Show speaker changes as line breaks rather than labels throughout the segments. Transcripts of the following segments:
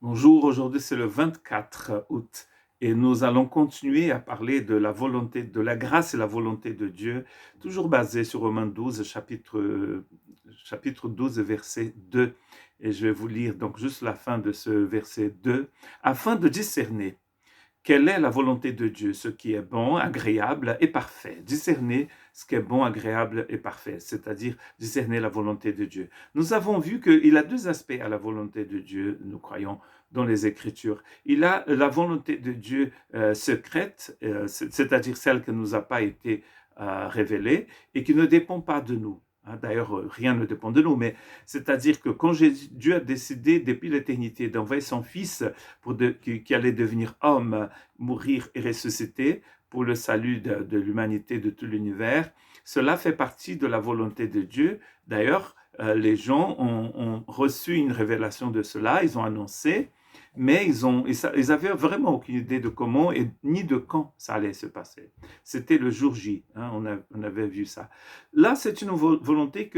Bonjour, aujourd'hui c'est le 24 août et nous allons continuer à parler de la volonté, de la grâce et la volonté de Dieu, toujours basé sur Romains 12, chapitre 12, verset 2. Et je vais vous lire donc juste la fin de ce verset 2, afin de discerner quelle est la volonté de Dieu, ce qui est bon, agréable et parfait. Discerner ce qui est bon, agréable et parfait, c'est-à-dire discerner la volonté de Dieu. Nous avons vu qu'il a deux aspects à la volonté de Dieu, nous croyons, dans les Écritures. Il a la volonté de Dieu secrète, c'est-à-dire celle qui ne nous a pas été révélée et qui ne dépend pas de nous. D'ailleurs, rien ne dépend de nous, mais c'est-à-dire que quand Dieu a décidé depuis l'éternité d'envoyer son Fils qui allait devenir homme, mourir et ressusciter pour le salut de l'humanité, de tout l'univers, cela fait partie de la volonté de Dieu. D'ailleurs, les gens ont reçu une révélation de cela, ils ont annoncé, mais ils avaient vraiment aucune idée de comment et ni de quand ça allait se passer. C'était le jour J, on avait vu ça. Là, c'est une volonté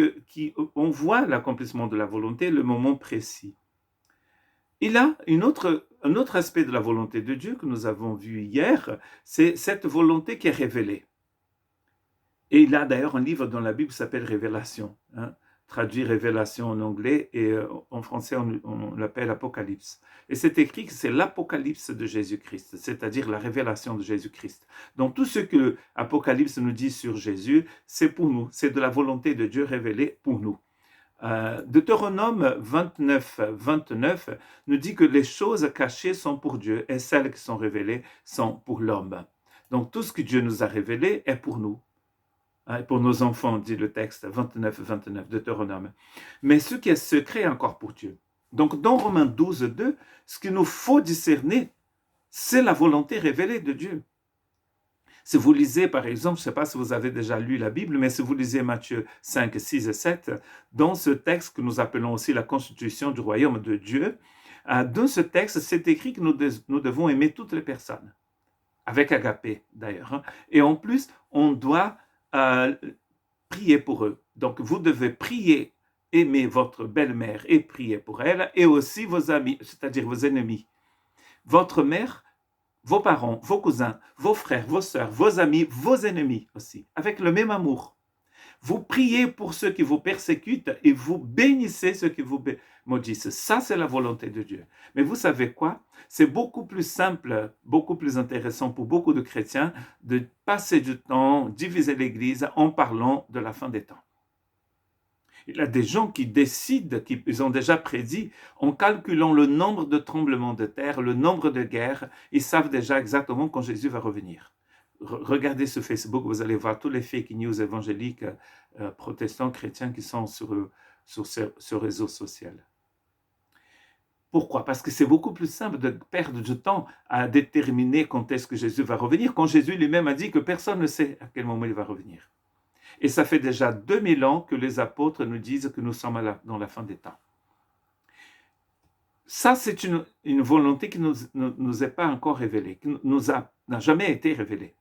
on voit l'accomplissement de la volonté, le moment précis. Il a un autre aspect de la volonté de Dieu que nous avons vu hier, c'est cette volonté qui est révélée. Et il a d'ailleurs un livre dans la Bible qui s'appelle Révélation, traduit Révélation en anglais, et en français on l'appelle Apocalypse. Et c'est écrit que c'est l'Apocalypse de Jésus-Christ, c'est-à-dire la révélation de Jésus-Christ. Donc tout ce que l'Apocalypse nous dit sur Jésus, c'est pour nous, c'est de la volonté de Dieu révélée pour nous. Deutéronome 29, 29 nous dit que les choses cachées sont pour Dieu et celles qui sont révélées sont pour l'homme. Donc tout ce que Dieu nous a révélé est pour nous. Pour nos enfants, dit le texte 29, 29, Deutéronome. Mais ce qui est secret est encore pour Dieu. Donc dans Romains 12, 2, ce qu'il nous faut discerner, c'est la volonté révélée de Dieu. Si vous lisez, par exemple, je ne sais pas si vous avez déjà lu la Bible, mais si vous lisez Matthieu 5, 6 et 7, dans ce texte que nous appelons aussi la constitution du royaume de Dieu, dans ce texte, c'est écrit que nous devons aimer toutes les personnes, avec agapé d'ailleurs. Et en plus, on doit prier pour eux. Donc, vous devez prier, aimer votre belle-mère et prier pour elle, et aussi vos amis, c'est-à-dire vos ennemis. Votre mère, vos parents, vos cousins, vos frères, vos sœurs, vos amis, vos ennemis aussi, avec le même amour. Vous priez pour ceux qui vous persécutent et vous bénissez ceux qui vous maudissent. Ça, c'est la volonté de Dieu. Mais vous savez quoi? C'est beaucoup plus simple, beaucoup plus intéressant pour beaucoup de chrétiens de passer du temps, diviser l'Église en parlant de la fin des temps. Il y a des gens qui décident, ils ont déjà prédit, en calculant le nombre de tremblements de terre, le nombre de guerres, ils savent déjà exactement quand Jésus va revenir. Regardez sur Facebook, vous allez voir tous les fake news évangéliques, protestants, chrétiens qui sont sur ce réseau social. Pourquoi? Parce que c'est beaucoup plus simple de perdre du temps à déterminer quand est-ce que Jésus va revenir, quand Jésus lui-même a dit que personne ne sait à quel moment il va revenir. Et ça fait déjà 2000 ans que les apôtres nous disent que nous sommes dans la fin des temps. Ça, c'est une volonté qui ne nous est pas encore révélée, qui n'a jamais été révélée.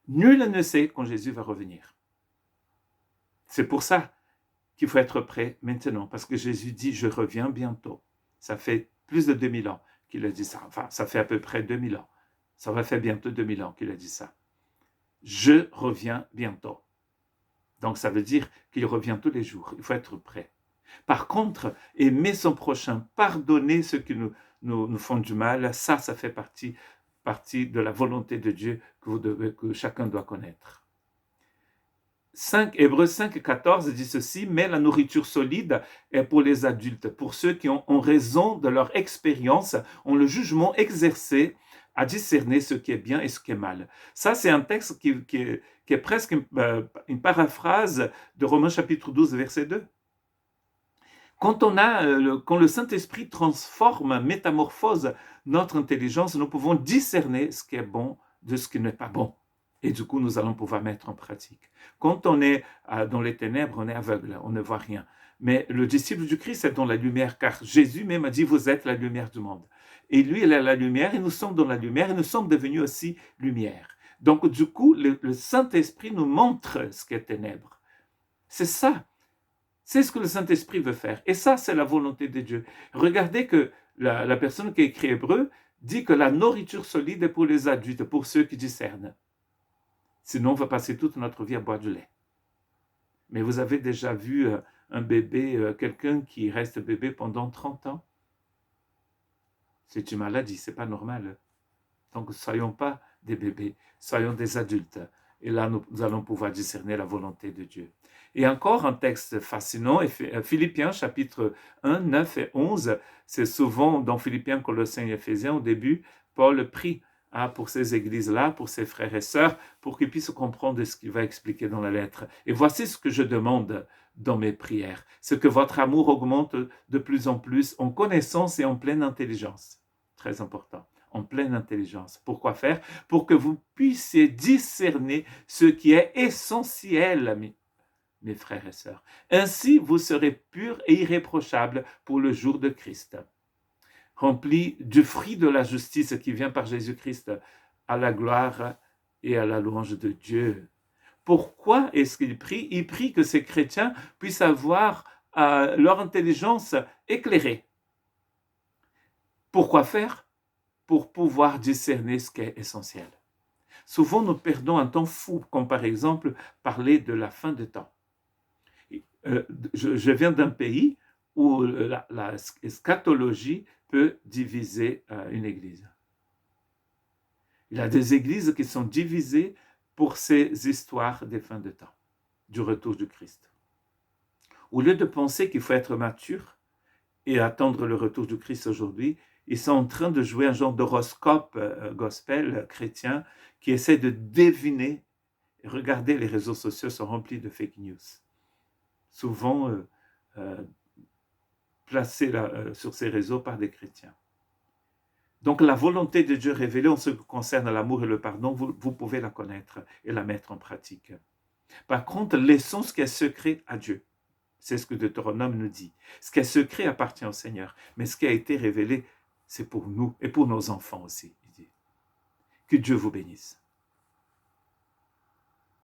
Nul ne sait quand Jésus va revenir. C'est pour ça qu'il faut être prêt maintenant, parce que Jésus dit « je reviens bientôt ». Ça fait plus de 2000 ans qu'il a dit ça. Enfin, ça fait à peu près 2000 ans. Ça va faire bientôt 2000 ans qu'il a dit ça. Je reviens bientôt. Donc ça veut dire qu'il revient tous les jours. Il faut être prêt. Par contre, aimer son prochain, pardonner ceux qui nous font du mal, ça fait partie de la volonté de Dieu que chacun doit connaître. Hébreux 5, 14 dit ceci, mais la nourriture solide est pour les adultes, pour ceux qui ont raison de leur expérience, ont le jugement exercé à discerner ce qui est bien et ce qui est mal. Ça, c'est un texte qui est presque une paraphrase de Romains chapitre 12, verset 2. Quand le Saint-Esprit transforme, métamorphose notre intelligence, nous pouvons discerner ce qui est bon de ce qui n'est pas bon. Et du coup, nous allons pouvoir mettre en pratique. Quand on est dans les ténèbres, on est aveugle, on ne voit rien. Mais le disciple du Christ est dans la lumière, car Jésus même a dit, vous êtes la lumière du monde. Et lui, il est la lumière, et nous sommes dans la lumière, et nous sommes devenus aussi lumière. Donc, du coup, le Saint-Esprit nous montre ce qu'est ténèbres. C'est ça C'est ce que le Saint-Esprit veut faire. Et ça, c'est la volonté de Dieu. Regardez que la personne qui a écrit Hébreu dit que la nourriture solide est pour les adultes, pour ceux qui discernent. Sinon, on va passer toute notre vie à boire du lait. Mais vous avez déjà vu un bébé, quelqu'un qui reste bébé pendant 30 ans? C'est une maladie, c'est pas normal. Donc, ne soyons pas des bébés, soyons des adultes. Et là, nous allons pouvoir discerner la volonté de Dieu. Et encore un texte fascinant, Philippiens chapitre 1, 9 et 11, c'est souvent dans Philippiens, Colossiens et Éphésiens, au début, Paul prie pour ces églises-là, pour ses frères et sœurs, pour qu'ils puissent comprendre ce qu'il va expliquer dans la lettre. Et voici ce que je demande dans mes prières, c'est que votre amour augmente de plus en plus en connaissance et en pleine intelligence. Très important. En pleine intelligence. Pourquoi faire? Pour que vous puissiez discerner ce qui est essentiel, mes frères et sœurs. Ainsi, vous serez purs et irréprochables pour le jour de Christ, remplis du fruit de la justice qui vient par Jésus-Christ, à la gloire et à la louange de Dieu. Pourquoi est-ce qu'il prie? Il prie que ces chrétiens puissent avoir leur intelligence éclairée. Pourquoi faire? Pour pouvoir discerner ce qui est essentiel. Souvent, nous perdons un temps fou, comme par exemple parler de la fin des temps. Je viens d'un pays où la scatologie peut diviser une église. Il y a des églises qui sont divisées pour ces histoires des fins de temps, du retour du Christ. Au lieu de penser qu'il faut être mature et attendre le retour du Christ aujourd'hui, ils sont en train de jouer un genre d'horoscope gospel chrétien qui essaie de deviner. Regardez, les réseaux sociaux sont remplis de fake news. Souvent placés sur ces réseaux par des chrétiens. Donc la volonté de Dieu révélée en ce qui concerne l'amour et le pardon, vous pouvez la connaître et la mettre en pratique. Par contre, laissons ce qui est secret à Dieu. C'est ce que Deutéronome nous dit. Ce qui est secret appartient au Seigneur, mais ce qui a été révélé, c'est pour nous et pour nos enfants aussi. Il dit. Que Dieu vous bénisse.